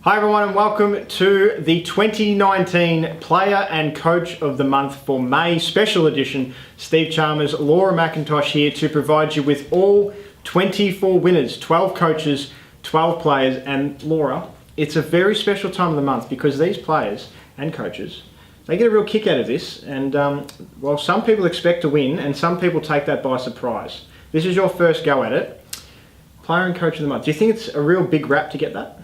Hi everyone and welcome to the 2019 Player and Coach of the Month for May special edition. Steve Chalmers, Laura McIntosh here to provide you with all 24 winners, 12 coaches, 12 players. And Laura, it's a very special time of the month because these players and coaches, they get a real kick out of this. And while some people expect to win and some people take that by surprise, this is your first go at it. Player and Coach of the Month. Do you think it's a real big rap to get that?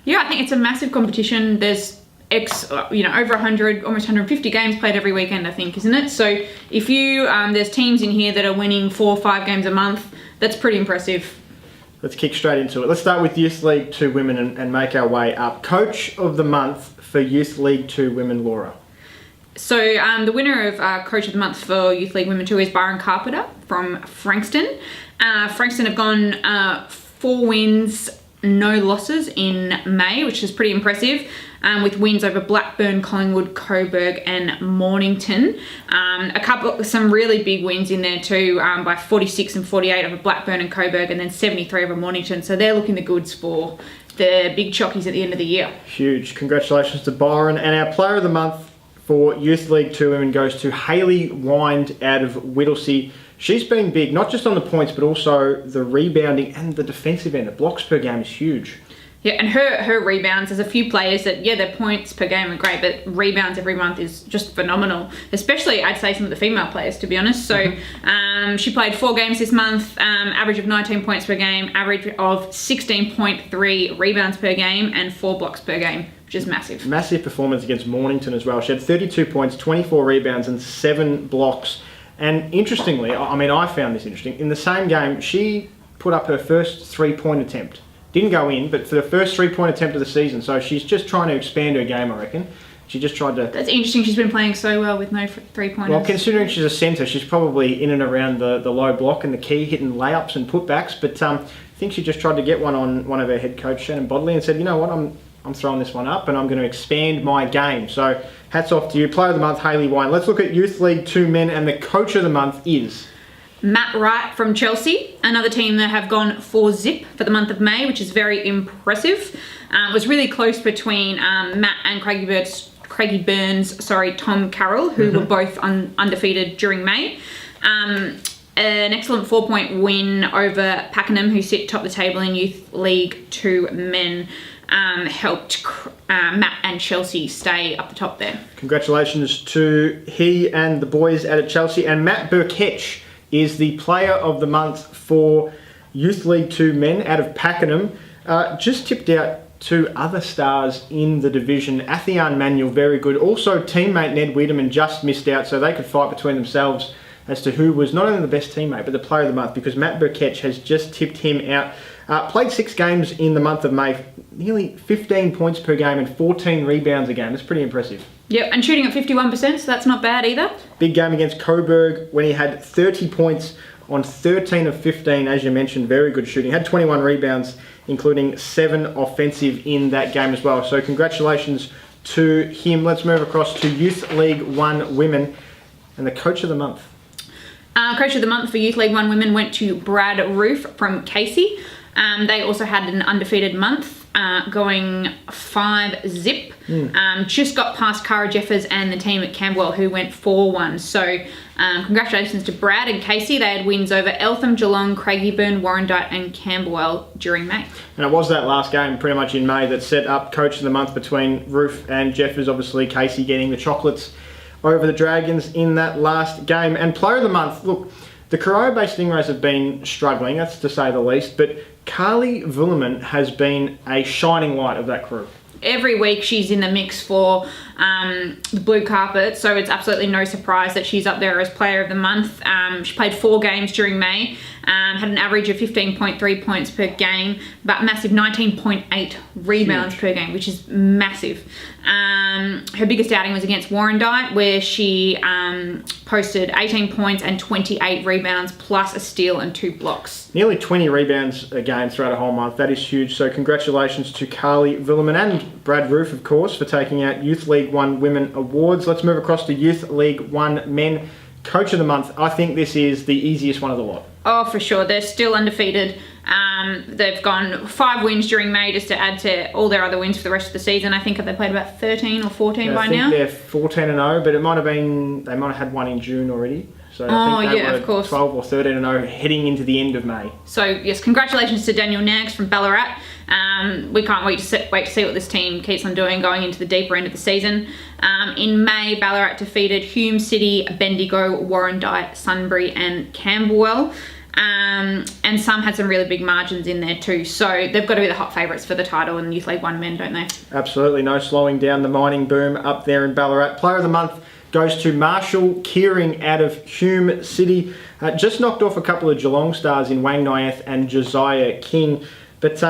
Yeah, I think it's a massive competition. There's over 100, almost 150 games played every weekend, I think, isn't it? So if you, there's teams in here that are winning 4 or 5 games a month, that's pretty impressive. Let's kick straight into it. Let's start with Youth League 2 Women and make our way up. Coach of the Month for Youth League 2 Women, Laura. So the winner of Coach of the Month for Youth League Women 2 is Byron Carpenter from Frankston. Frankston have gone 4 wins, no losses in May, which is pretty impressive, with wins over Blackburn, Collingwood, Coburg and Mornington. Some really big wins in there too, by 46 and 48 over Blackburn and Coburg, and then 73 over Mornington. So they're looking the goods for the big chockies at the end of the year. Huge. Congratulations to Byron. And our Player of the Month for Youth League 2 Women goes to Hayley Wind out of Whittlesea. She's been big, not just on the points, but also the rebounding and the defensive end. The blocks per game is huge. Yeah, and her rebounds, there's a few players that, their points per game are great, but rebounds every month is just phenomenal. Especially, I'd say, some of the female players, to be honest. So she played 4 games this month, average of 19 points per game, average of 16.3 rebounds per game, and 4 blocks per game, which is massive. Massive performance against Mornington as well. She had 32 points, 24 rebounds, and 7 blocks. And interestingly, I found this interesting, in the same game, she put up her first 3-point attempt. Didn't go in, but for the first 3-point attempt of the season. So she's just trying to expand her game, I reckon. She just tried to... That's interesting. She's been playing so well with no 3-pointers. Well, considering she's a centre, she's probably in and around the low block and the key, hitting layups and putbacks. But I think she just tried to get one on one of her head coach, Shannon Bodley, and said, you know what, I'm throwing this one up and I'm going to expand my game. So hats off to you. Player of the Month, Hayley Wine. Let's look at Youth League 2 Men, and the Coach of the Month is... Matt Wright from Chelsea, another team that have gone 4 zip for the month of May, which is very impressive. It was really close between Matt and Craigie Burns, Tom Carroll, who were both undefeated during May. An excellent 4-point win over Pakenham, who sit top of the table in Youth League 2 Men. Helped Matt and Chelsea stay up the top there. Congratulations to he and the boys out at Chelsea. And Matt Burkett is the Player of the Month for Youth League 2 Men out of Pakenham. Just tipped out 2 other stars in the division. Athian Manuel, very good. Also, teammate Ned Wiedemann just missed out, so they could fight between themselves as to who was not only the best teammate, but the Player of the Month, because Matt Burkett has just tipped him out. Played 6 games in the month of May, nearly 15 points per game and 14 rebounds a game. That's pretty impressive. Yep, and shooting at 51%, so that's not bad either. Big game against Coburg when he had 30 points on 13 of 15, as you mentioned. Very good shooting. Had 21 rebounds, including 7 offensive in that game as well. So congratulations to him. Let's move across to Youth League 1 Women and the Coach of the Month. Coach of the Month for Youth League 1 Women went to Brad Roof from Casey. They also had an undefeated month, going 5 zip. Just got past Cara Jeffers and the team at Camberwell, who went 4-1. So congratulations to Brad and Casey. They had wins over Eltham, Geelong, Craigieburn, Warrandyte and Camberwell during May. And it was that last game pretty much in May that set up Coach of the Month between Roof and Jeffers. Obviously Casey getting the chocolates over the Dragons in that last game. And Player of the Month, look, the Corio Bay Stingrays have been struggling, that's to say the least, but Carly Villeman has been a shining light of that crew. Every week she's in the mix for the blue carpet, so it's absolutely no surprise that she's up there as Player of the Month. She played 4 games during May, had an average of 15.3 points per game, but massive 19.8 rebounds per game, which is massive. Her biggest outing was against Warrandyte, where she posted 18 points and 28 rebounds, plus a steal and 2 blocks. Nearly 20 rebounds a game throughout a whole month. That is huge. So congratulations to Carly Villeman and Brad Roof, of course, for taking out Youth League 1 Women awards. Let's move across to Youth League 1 Men. Coach of the Month. I think this is the easiest one of the lot. Oh, for sure. They're still undefeated. They've gone 5 wins during May just to add to all their other wins for the rest of the season. I think they played about 13 or 14 by now. I think they're 14-0, but they might have had one in June already. So I think they were of course. 12 or 13-0 heading into the end of May. So yes, congratulations to Daniel Nags from Ballarat. We can't wait to see what this team keeps on doing going into the deeper end of the season. In May, Ballarat defeated Hume City, Bendigo, Warrandyte, Sunbury and Camberwell. And some had some really big margins in there too. So they've got to be the hot favourites for the title in Youth League 1 men, don't they? Absolutely, no slowing down the mining boom up there in Ballarat. Player of the month goes to Marshall Keering out of Hume City. Just knocked off a couple of Geelong stars in Wang Nyeth and Josiah King. But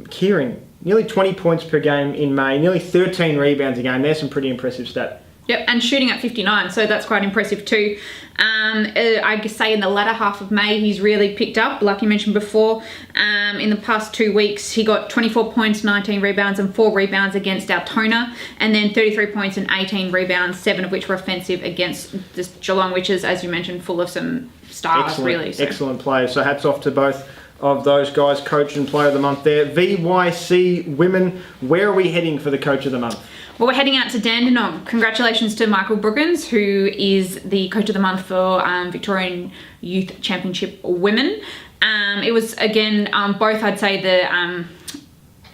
Keering, nearly 20 points per game in May, nearly 13 rebounds a game. There's some pretty impressive stats. Yep, and shooting at 59, so that's quite impressive too. I could say in the latter half of May, he's really picked up, like you mentioned before. In the past 2 weeks, he got 24 points, 19 rebounds, and 4 rebounds against Altona, and then 33 points and 18 rebounds, 7 of which were offensive against the Geelong, which is, as you mentioned, full of some stars, really. So. Excellent players. So hats off to both of those guys, coach and player of the month there. VYC women, where are we heading for the coach of the month? Well, we're heading out to Dandenong. Congratulations to Michael Brookins, who is the coach of the month for Victorian Youth Championship Women. It was, again, both, I'd say, the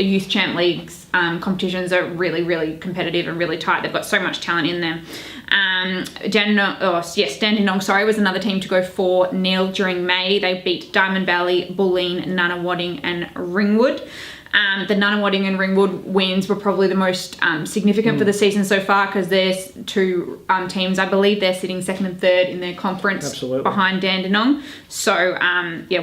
Youth Champ Leagues competitions are really, really competitive and really tight. They've got so much talent in them. Dandenong was another team to go 4-0 during May. They beat Diamond Valley, Bulleen, Nunawading and Ringwood. The Nunawading and Ringwood wins were probably the most significant for the season so far, because there's 2 teams, I believe they're sitting 2nd and 3rd in their conference behind Dandenong. So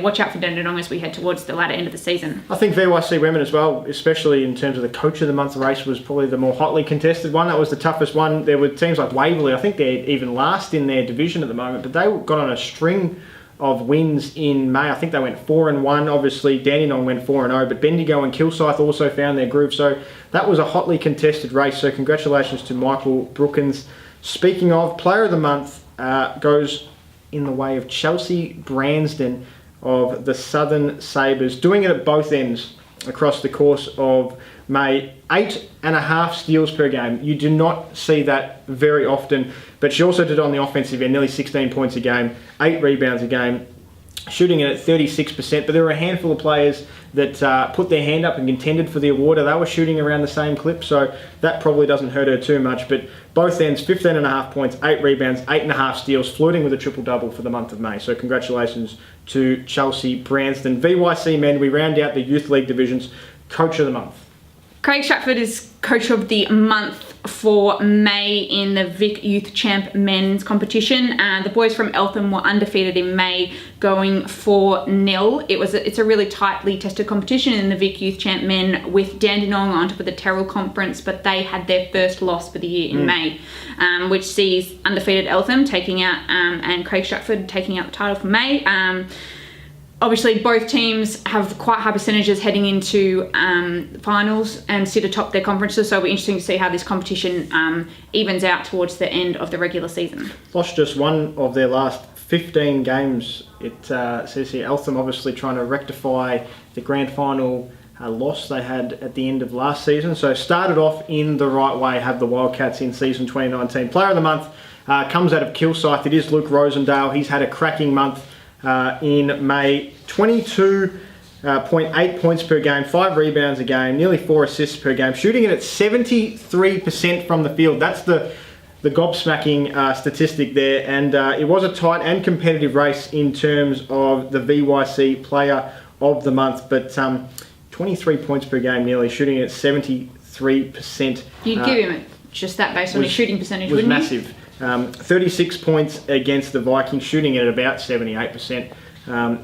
watch out for Dandenong as we head towards the latter end of the season. I think VYC women as well, especially in terms of the coach of the month race, was probably the more hotly contested one. That was the toughest one. There were teams like Waverley, I think they're even last in their division at the moment, but they got on a string of wins in May. I think they went 4-1. Obviously, Dandenong went 4-0, but Bendigo and Kilsyth also found their groove. So that was a hotly contested race. So congratulations to Michael Brookins. Speaking of, player of the month goes in the way of Chelsea Bransden of the Southern Sabres, doing it at both ends across the course of May. 8.5 steals per game. You do not see that very often, but she also did it on the offensive end, nearly 16 points a game, 8 rebounds a game, shooting it at 36%, but there were a handful of players that put their hand up and contended for the award. They were shooting around the same clip, so that probably doesn't hurt her too much, but both ends, 15.5 points, 8 rebounds, 8.5 steals, flirting with a triple-double for the month of May. So congratulations to Chelsea Bransden. VYC men, we round out the Youth League divisions. Coach of the month. Craig Stratford is coach of the month for May in the Vic Youth Champ men's competition. The boys from Eltham were undefeated in May, going 4-0. It's a really tightly tested competition in the Vic Youth Champ men, with Dandenong on top of the Terrell Conference, but they had their first loss for the year in May, which sees undefeated Eltham taking out and Craig Stratford taking out the title for May. Obviously, both teams have quite high percentages heading into finals and sit atop their conferences, so it'll be interesting to see how this competition evens out towards the end of the regular season. Lost just one of their last 15 games. It says here, Eltham obviously trying to rectify the grand final loss they had at the end of last season. So started off in the right way, have the Wildcats in season 2019. Player of the month comes out of Kilsyth. It is Luke Rosendale. He's had a cracking month in May. 22.8 points per game, 5 rebounds a game, nearly 4 assists per game, shooting it at 73% from the field. That's the gobsmacking statistic there, and it was a tight and competitive race in terms of the VYC player of the month, but 23 points per game nearly, shooting at 73%. You'd give him just that based on his shooting percentage, was wouldn't massive. 36 points against the Vikings, shooting at about 78%.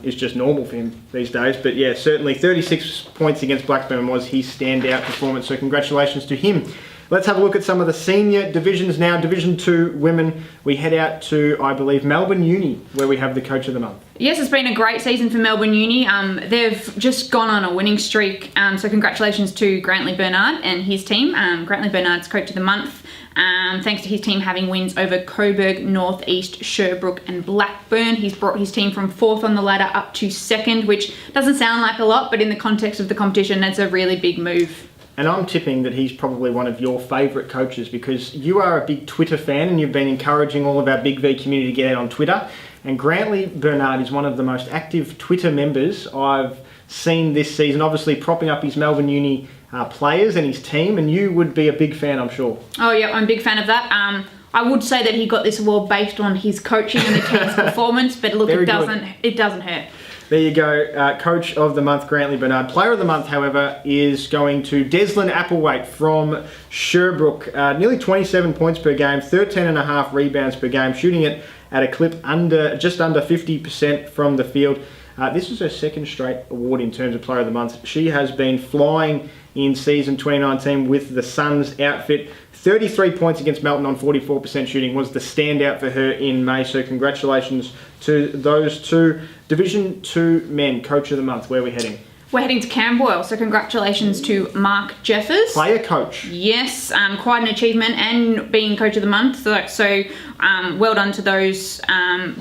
Is just normal for him these days. But yeah, certainly 36 points against Blackburn was his standout performance. So congratulations to him. Let's have a look at some of the senior divisions now. Division 2 women, we head out to, I believe, Melbourne Uni, where we have the Coach of the Month. Yes, it's been a great season for Melbourne Uni. They've just gone on a winning streak. So congratulations to Grantley Bernard and his team. Grantley Bernard's Coach of the Month. Thanks to his team having wins over Coburg, North East, Sherbrooke and Blackburn. He's brought his team from 4th on the ladder up to 2nd, which doesn't sound like a lot, but in the context of the competition, that's a really big move. And I'm tipping that he's probably one of your favourite coaches because you are a big Twitter fan and you've been encouraging all of our Big V community to get out on Twitter. And Grantley Bernard is one of the most active Twitter members I've seen this season, obviously propping up his Melbourne Uni players and his team, and you would be a big fan, I'm sure. Oh yeah, I'm a big fan of that. I would say that he got this award based on his coaching and the team's performance, but look, it doesn't hurt. There you go, Coach of the Month, Grantley Bernard. Player of the Month, however, is going to Deslin Applewhite from Sherbrooke. Nearly 27 points per game, 13.5 rebounds per game, shooting it at a clip just under 50% from the field. This is her second straight award in terms of Player of the Month. She has been flying in season 2019 with the Suns outfit. 33 points against Melton on 44% shooting was the standout for her in May. So congratulations to those two. Division 2 men, Coach of the Month. Where are we heading? We're heading to Camberwell, so congratulations to Mark Jeffers. Player coach. Yes, quite an achievement, and being Coach of the Month. So well done to those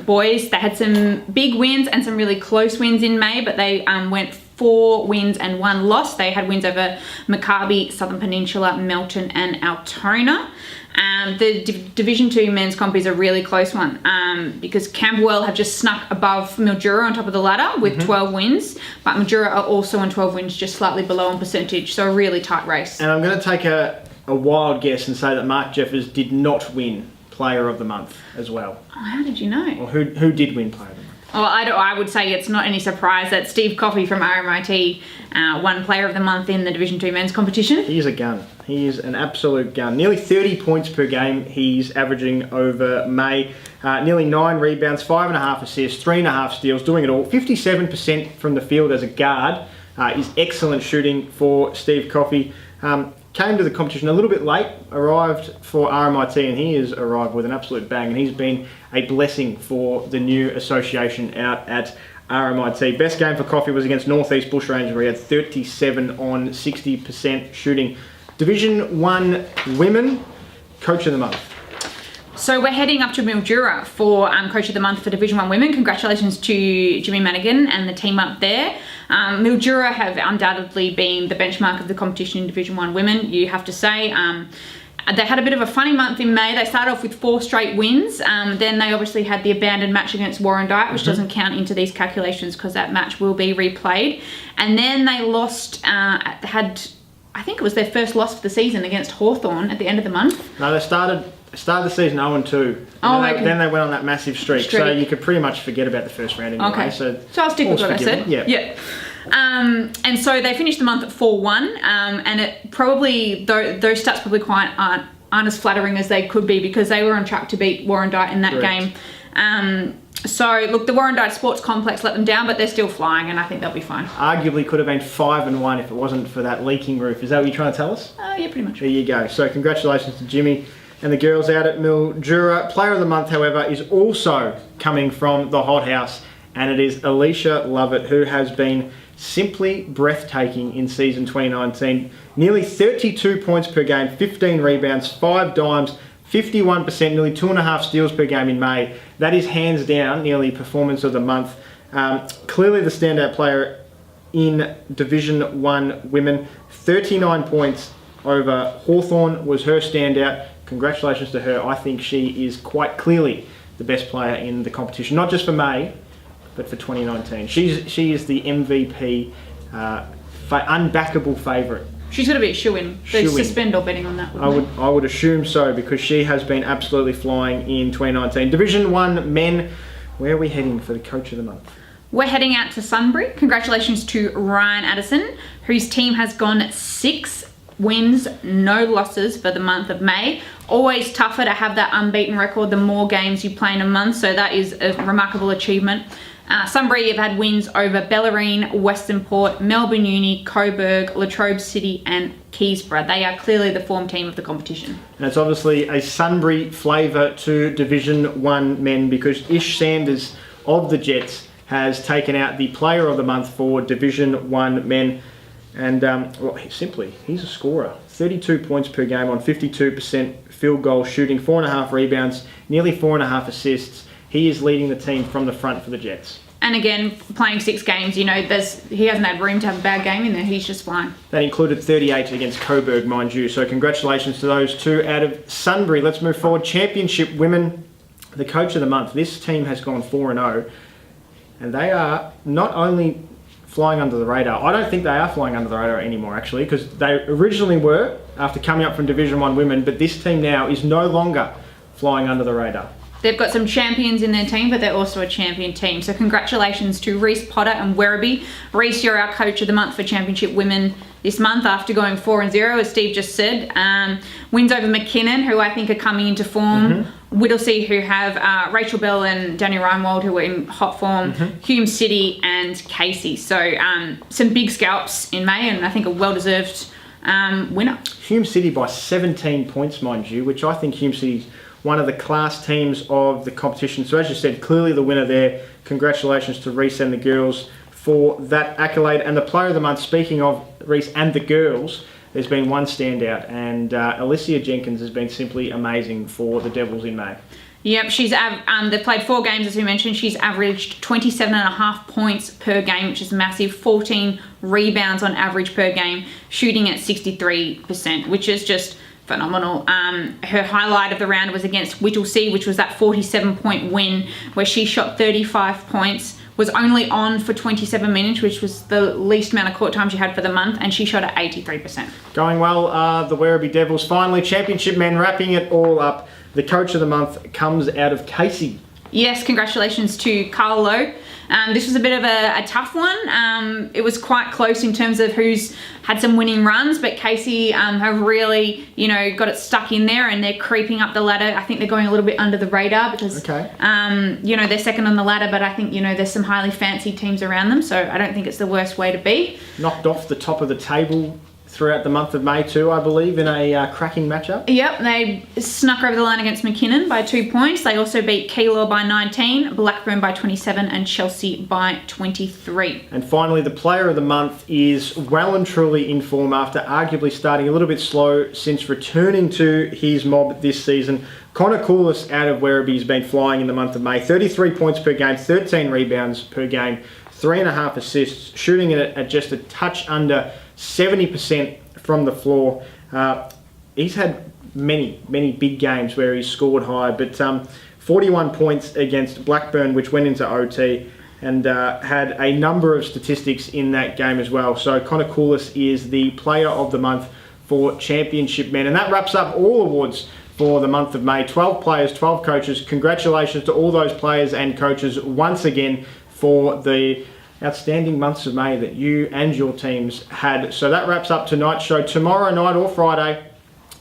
boys. They had some big wins and some really close wins in May, but they went 4 wins and 1 loss. They had wins over Maccabi, Southern Peninsula, Melton and Altona. The Division 2 men's comp is a really close one because Camberwell have just snuck above Mildura on top of the ladder with 12 wins, but Mildura are also on 12 wins, just slightly below on percentage, so a really tight race. And I'm going to take a wild guess and say that Mark Jeffers did not win Player of the Month as well. Oh, how did you know? Or who did win Player of the Month? Well, I would say it's not any surprise that Steve Coffey from RMIT won Player of the Month in the Division 2 men's competition. He is a gun. He is an absolute gun. Nearly 30 points per game he's averaging over May. Nearly 9 rebounds, 5.5 assists, 3.5 steals, doing it all. 57% from the field as a guard is excellent shooting for Steve Coffey. Came to the competition a little bit late, arrived for RMIT, and he has arrived with an absolute bang, and he's been a blessing for the new association out at RMIT. Best game for Coffey was against North East Bushrangers, where he had 37 on 60% shooting. Division 1 Women, Coach of the Month. So we're heading up to Mildura for Coach of the Month for Division 1 Women. Congratulations to Jimmy Madigan and the team up there. Mildura have undoubtedly been the benchmark of the competition in Division 1 Women, you have to say. They had a bit of a funny month in May. They started off with 4 straight wins. Then they obviously had the abandoned match against Warrandyte, which doesn't count into these calculations because that match will be replayed. And then they lost, I think it was their first loss of the season against Hawthorn at the end of the month. No, they started the season 0-2. Then they went on that massive streak. So you could pretty much forget about the first round anyway. Okay. So I'll stick with what I said. Yeah. And so they finished the month at 4-1, and it probably those stats probably aren't as flattering as they could be because they were on track to beat Warrandyte in that game. So look, the Warrandyte Sports Complex let them down, but they're still flying, and I think they'll be fine. Arguably could have been 5-1 if it wasn't for that leaking roof. Is that what you're trying to tell us? Yeah, pretty much. There you go. So congratulations to Jimmy and the girls out at Mildura. Player of the Month, however, is also coming from the hothouse, and it is Alicia Lovett, who has been simply breathtaking in season 2019. Nearly 32 points per game, 15 rebounds, 5 dimes, 51%, nearly 2.5 steals per game in May. That is hands down nearly performance of the month. Clearly the standout player in Division 1 Women. 39 points over Hawthorn was her standout. Congratulations to her. I think she is quite clearly the best player in the competition, not just for May, but for 2019. She is the MVP, unbackable favourite. She's going to be a shoo-in. They suspend all betting on that, I would assume so, because she has been absolutely flying in 2019. Division 1 Men, where are we heading for the Coach of the Month? We're heading out to Sunbury. Congratulations to Ryan Addison, whose team has gone 6 wins, no losses for the month of May. Always tougher to have that unbeaten record the more games you play in a month, so that is a remarkable achievement. Sunbury have had wins over Bellarine, Western Port, Melbourne Uni, Coburg, Latrobe City and Keysborough. They are clearly the form team of the competition. And it's obviously a Sunbury flavour to Division 1 men, because Ish Sanders of the Jets has taken out the Player of the Month for Division 1 men. And simply, he's a scorer. 32 points per game on 52% field goal shooting, 4.5 rebounds, nearly 4.5 assists. He is leading the team from the front for the Jets. And again, playing 6 games, he hasn't had room to have a bad game in there. He's just fine. That included 38 against Coburg, mind you. So congratulations to those two out of Sunbury. Let's move forward. Championship women, the coach of the month. This team has gone 4-0. And they are not only flying under the radar. I don't think they are flying under the radar anymore, actually, because they originally were after coming up from Division 1 women, but this team now is no longer flying under the radar. They've got some champions in their team, but they're also a champion team. So congratulations to Reese Potter and Werribee. Reese, you're our coach of the month for Championship Women this month after going 4-0, as Steve just said. Wins over McKinnon, who I think are coming into form. Whittlesea, who have Rachel Bell and Daniel Reinwald, who are in hot form. Hume City and Casey. So some big scalps in May, and I think a well-deserved winner. Hume City by 17 points, mind you, which I think Hume City's one of the class teams of the competition. So as you said, clearly the winner there. Congratulations to Reese and the girls for that accolade. And the Player of the Month, speaking of Reese and the girls, there's been one standout, and Alicia Jenkins has been simply amazing for the Devils in May. Yep, they've played 4 games, as we mentioned. She's averaged 27.5 points per game, which is massive. 14 rebounds on average per game, shooting at 63%, which is just phenomenal. Her highlight of the round was against Whittlesea, which was that 47-point win where she shot 35 points, was only on for 27 minutes, which was the least amount of court time she had for the month, and she shot at 83%. Going well, the Werribee Devils. Finally, Championship men wrapping it all up. The coach of the month comes out of Casey. Yes, congratulations to Carl Lowe. This was a bit of a tough one. It was quite close in terms of who's had some winning runs, but Casey have really, got it stuck in there, and they're creeping up the ladder. I think they're going a little bit under the radar because, they're second on the ladder, but I think, there's some highly fancied teams around them, so I don't think it's the worst way to be. Knocked off the top of the table throughout the month of May too, I believe, in a cracking matchup. Yep, they snuck over the line against McKinnon by 2 points. They also beat Keilor by 19, Blackburn by 27 and Chelsea by 23. And finally, the Player of the Month is well and truly in form after arguably starting a little bit slow since returning to his mob this season. Connor Coulis out of Werribee has been flying in the month of May. 33 points per game, 13 rebounds per game, 3.5 assists, shooting it at just a touch under 70% from the floor. He's had many big games where he's scored high, but 41 points against Blackburn, which went into OT, and had a number of statistics in that game as well. So Connor Coulis is the Player of the Month for Championship Men. And that wraps up all awards for the month of May. 12 players, 12 coaches. Congratulations to all those players and coaches once again for the outstanding months of May that you and your teams had. So that wraps up tonight's show. Tomorrow night or Friday,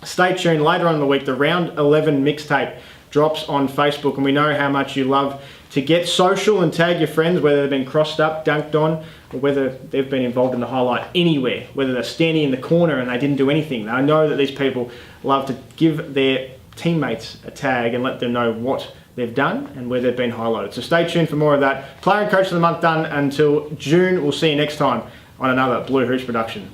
stay tuned. Later on in the week, the Round 11 mixtape drops on Facebook, and we know how much you love to get social and tag your friends, whether they've been crossed up, dunked on, or whether they've been involved in the highlight anywhere, whether they're standing in the corner and they didn't do anything. I know that these people love to give their teammates a tag and let them know what they've done and where they've been highlighted. So stay tuned for more of that. Player and Coach of the Month done until June. We'll see you next time on another Blue Hoops production.